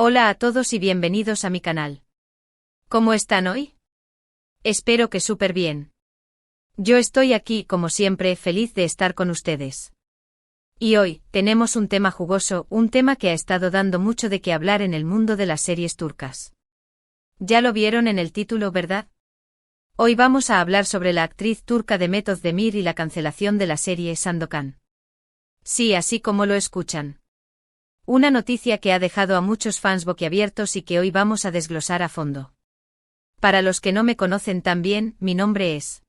Hola a todos y bienvenidos a mi canal. ¿Cómo están hoy? Espero que súper bien. Yo estoy aquí, como siempre, feliz de estar con ustedes. Y hoy, tenemos un tema jugoso, un tema que ha estado dando mucho de qué hablar en el mundo de las series turcas. Ya lo vieron en el título, ¿verdad? Hoy vamos a hablar sobre la actriz turca Demet Özdemir y la cancelación de la serie Sandokan. Sí, así como lo escuchan. Una noticia que ha dejado a muchos fans boquiabiertos y que hoy vamos a desglosar a fondo. Para los que no me conocen tan bien, mi nombre es.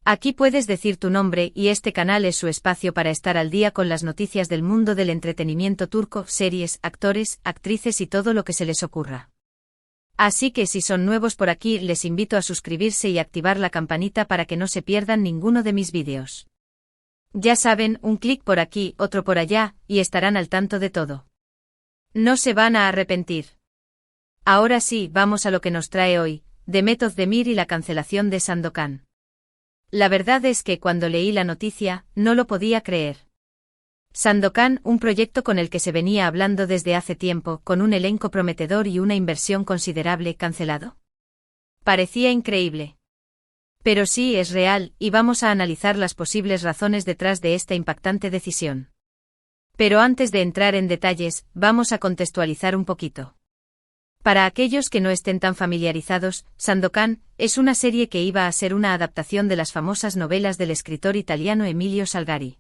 Aquí puedes decir tu nombre y este canal es su espacio para estar al día con las noticias del mundo del entretenimiento turco, series, actores, actrices y todo lo que se les ocurra. Así que si son nuevos por aquí, les invito a suscribirse y activar la campanita para que no se pierdan ninguno de mis vídeos. Ya saben, un clic por aquí, otro por allá, y estarán al tanto de todo. No se van a arrepentir. Ahora sí, vamos a lo que nos trae hoy, Demet Özdemir y la cancelación de Sandokan. La verdad es que cuando leí la noticia, no lo podía creer. Sandokan, un proyecto con el que se venía hablando desde hace tiempo, con un elenco prometedor y una inversión considerable, cancelado. Parecía increíble. Pero sí es real, y vamos a analizar las posibles razones detrás de esta impactante decisión. Pero antes de entrar en detalles, vamos a contextualizar un poquito. Para aquellos que no estén tan familiarizados, Sandokan es una serie que iba a ser una adaptación de las famosas novelas del escritor italiano Emilio Salgari.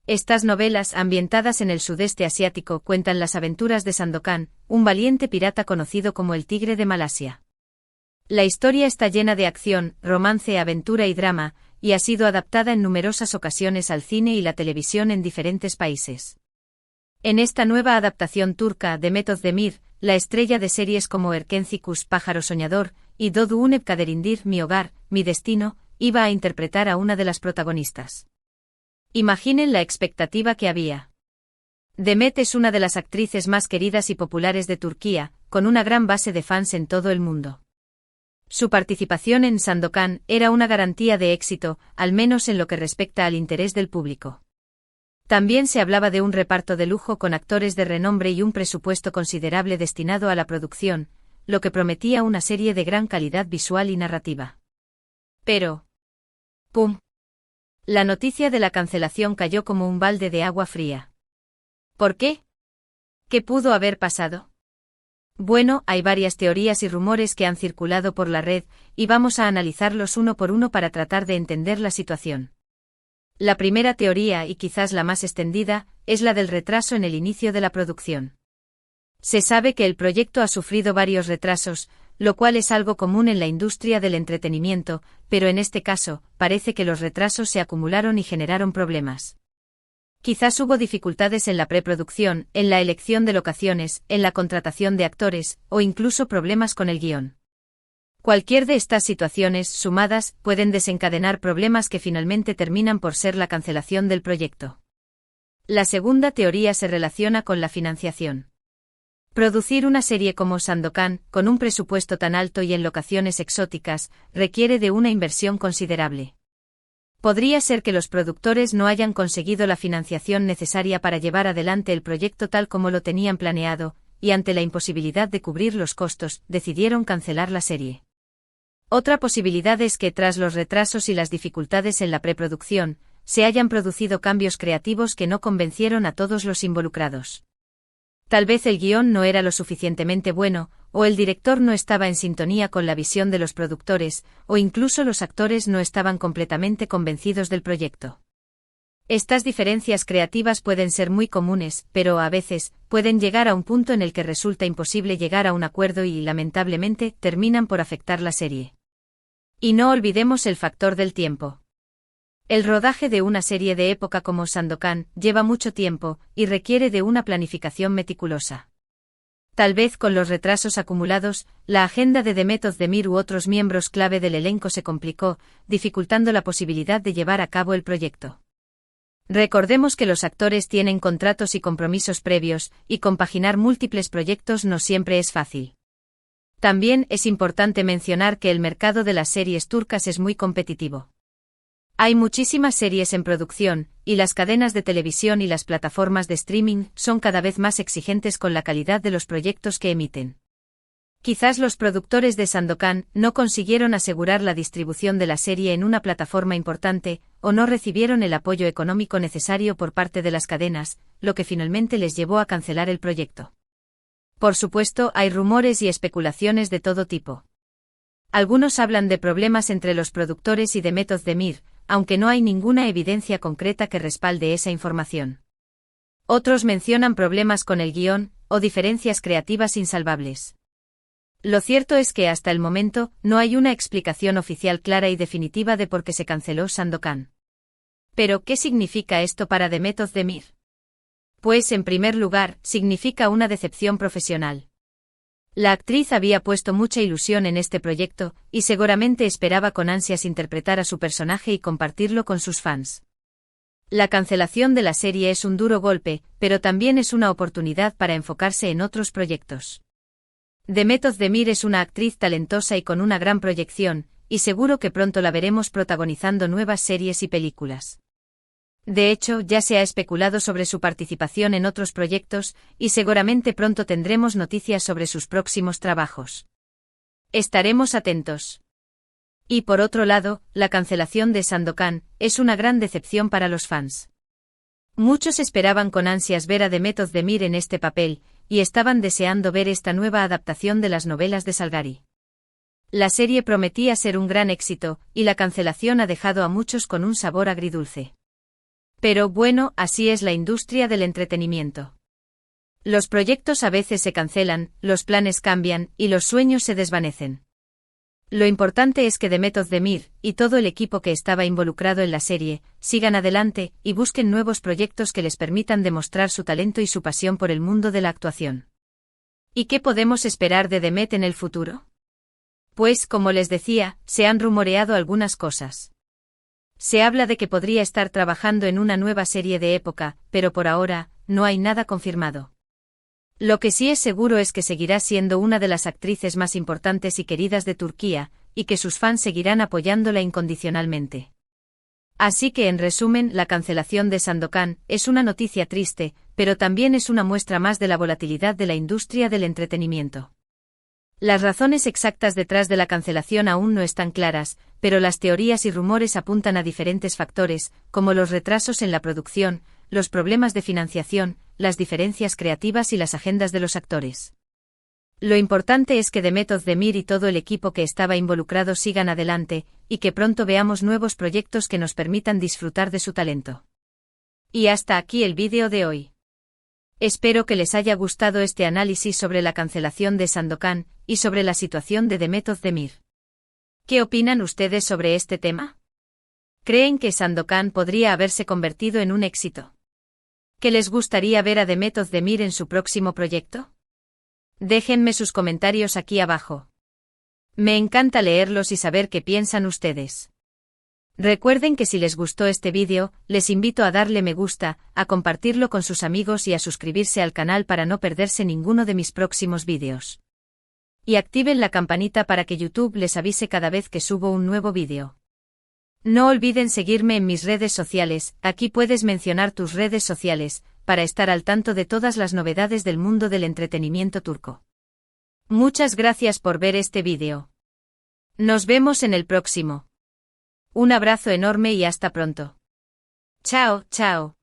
Estas novelas, ambientadas en el sudeste asiático, cuentan las aventuras de Sandokan, un valiente pirata conocido como el Tigre de Malasia. La historia está llena de acción, romance, aventura y drama, y ha sido adaptada en numerosas ocasiones al cine y la televisión en diferentes países. En esta nueva adaptación turca, Demet Özdemir, la estrella de series como Erkencikus, Pájaro Soñador, y Doğu Unep Kaderindir, Mi Hogar, Mi Destino, iba a interpretar a una de las protagonistas. Imaginen la expectativa que había. Demet es una de las actrices más queridas y populares de Turquía, con una gran base de fans en todo el mundo. Su participación en Sandokan era una garantía de éxito, al menos en lo que respecta al interés del público. También se hablaba de un reparto de lujo con actores de renombre y un presupuesto considerable destinado a la producción, lo que prometía una serie de gran calidad visual y narrativa. Pero ¡pum! La noticia de la cancelación cayó como un balde de agua fría. ¿Por qué? ¿Qué pudo haber pasado? Bueno, hay varias teorías y rumores que han circulado por la red, y vamos a analizarlos uno por uno para tratar de entender la situación. La primera teoría, y quizás la más extendida, es la del retraso en el inicio de la producción. Se sabe que el proyecto ha sufrido varios retrasos, lo cual es algo común en la industria del entretenimiento, pero en este caso, parece que los retrasos se acumularon y generaron problemas. Quizás hubo dificultades en la preproducción, en la elección de locaciones, en la contratación de actores, o incluso problemas con el guión. Cualquier de estas situaciones, sumadas, pueden desencadenar problemas que finalmente terminan por ser la cancelación del proyecto. La segunda teoría se relaciona con la financiación. Producir una serie como Sandokan, con un presupuesto tan alto y en locaciones exóticas, requiere de una inversión considerable. Podría ser que los productores no hayan conseguido la financiación necesaria para llevar adelante el proyecto tal como lo tenían planeado, y ante la imposibilidad de cubrir los costos, decidieron cancelar la serie. Otra posibilidad es que tras los retrasos y las dificultades en la preproducción, se hayan producido cambios creativos que no convencieron a todos los involucrados. Tal vez el guión no era lo suficientemente bueno, o el director no estaba en sintonía con la visión de los productores, o incluso los actores no estaban completamente convencidos del proyecto. Estas diferencias creativas pueden ser muy comunes, pero a veces, pueden llegar a un punto en el que resulta imposible llegar a un acuerdo y, lamentablemente, terminan por afectar la serie. Y no olvidemos el factor del tiempo. El rodaje de una serie de época como Sandokan lleva mucho tiempo, y requiere de una planificación meticulosa. Tal vez con los retrasos acumulados, la agenda de Demet Özdemir u otros miembros clave del elenco se complicó, dificultando la posibilidad de llevar a cabo el proyecto. Recordemos que los actores tienen contratos y compromisos previos, y compaginar múltiples proyectos no siempre es fácil. También es importante mencionar que el mercado de las series turcas es muy competitivo. Hay muchísimas series en producción, y las cadenas de televisión y las plataformas de streaming son cada vez más exigentes con la calidad de los proyectos que emiten. Quizás los productores de Sandokan no consiguieron asegurar la distribución de la serie en una plataforma importante, o no recibieron el apoyo económico necesario por parte de las cadenas, lo que finalmente les llevó a cancelar el proyecto. Por supuesto, hay rumores y especulaciones de todo tipo. Algunos hablan de problemas entre los productores y de Method Demir, aunque no hay ninguna evidencia concreta que respalde esa información. Otros mencionan problemas con el guión, o diferencias creativas insalvables. Lo cierto es que hasta el momento, no hay una explicación oficial clara y definitiva de por qué se canceló Sandokan. Pero, ¿qué significa esto para The Method Demir? Pues, en primer lugar, significa una decepción profesional. La actriz había puesto mucha ilusión en este proyecto, y seguramente esperaba con ansias interpretar a su personaje y compartirlo con sus fans. La cancelación de la serie es un duro golpe, pero también es una oportunidad para enfocarse en otros proyectos. The Method Demir es una actriz talentosa y con una gran proyección, y seguro que pronto la veremos protagonizando nuevas series y películas. De hecho, ya se ha especulado sobre su participación en otros proyectos, y seguramente pronto tendremos noticias sobre sus próximos trabajos. Estaremos atentos. Y por otro lado, la cancelación de Sandokan es una gran decepción para los fans. Muchos esperaban con ansias ver a The Method Demir en este papel, y estaban deseando ver esta nueva adaptación de las novelas de Salgari. La serie prometía ser un gran éxito, y la cancelación ha dejado a muchos con un sabor agridulce. Pero bueno, así es la industria del entretenimiento. Los proyectos a veces se cancelan, los planes cambian, y los sueños se desvanecen. Lo importante es que The Method Demir, y todo el equipo que estaba involucrado en la serie, sigan adelante, y busquen nuevos proyectos que les permitan demostrar su talento y su pasión por el mundo de la actuación. ¿Y qué podemos esperar de The Met en el futuro? Pues, como les decía, se han rumoreado algunas cosas. Se habla de que podría estar trabajando en una nueva serie de época, pero por ahora, no hay nada confirmado. Lo que sí es seguro es que seguirá siendo una de las actrices más importantes y queridas de Turquía, y que sus fans seguirán apoyándola incondicionalmente. Así que en resumen, la cancelación de Sandokan es una noticia triste, pero también es una muestra más de la volatilidad de la industria del entretenimiento. Las razones exactas detrás de la cancelación aún no están claras, pero las teorías y rumores apuntan a diferentes factores, como los retrasos en la producción, los problemas de financiación, las diferencias creativas y las agendas de los actores. Lo importante es que The Method Demir y todo el equipo que estaba involucrado sigan adelante, y que pronto veamos nuevos proyectos que nos permitan disfrutar de su talento. Y hasta aquí el vídeo de hoy. Espero que les haya gustado este análisis sobre la cancelación de Sandokan, y sobre la situación de The Method Demir. ¿Qué opinan ustedes sobre este tema? ¿Creen que Sandokan podría haberse convertido en un éxito? ¿Qué les gustaría ver a The Method Demir en su próximo proyecto? Déjenme sus comentarios aquí abajo. Me encanta leerlos y saber qué piensan ustedes. Recuerden que si les gustó este vídeo, les invito a darle me gusta, a compartirlo con sus amigos y a suscribirse al canal para no perderse ninguno de mis próximos vídeos. Y activen la campanita para que YouTube les avise cada vez que subo un nuevo vídeo. No olviden seguirme en mis redes sociales, aquí puedes mencionar tus redes sociales, para estar al tanto de todas las novedades del mundo del entretenimiento turco. Muchas gracias por ver este vídeo. Nos vemos en el próximo. Un abrazo enorme y hasta pronto. Chao, chao.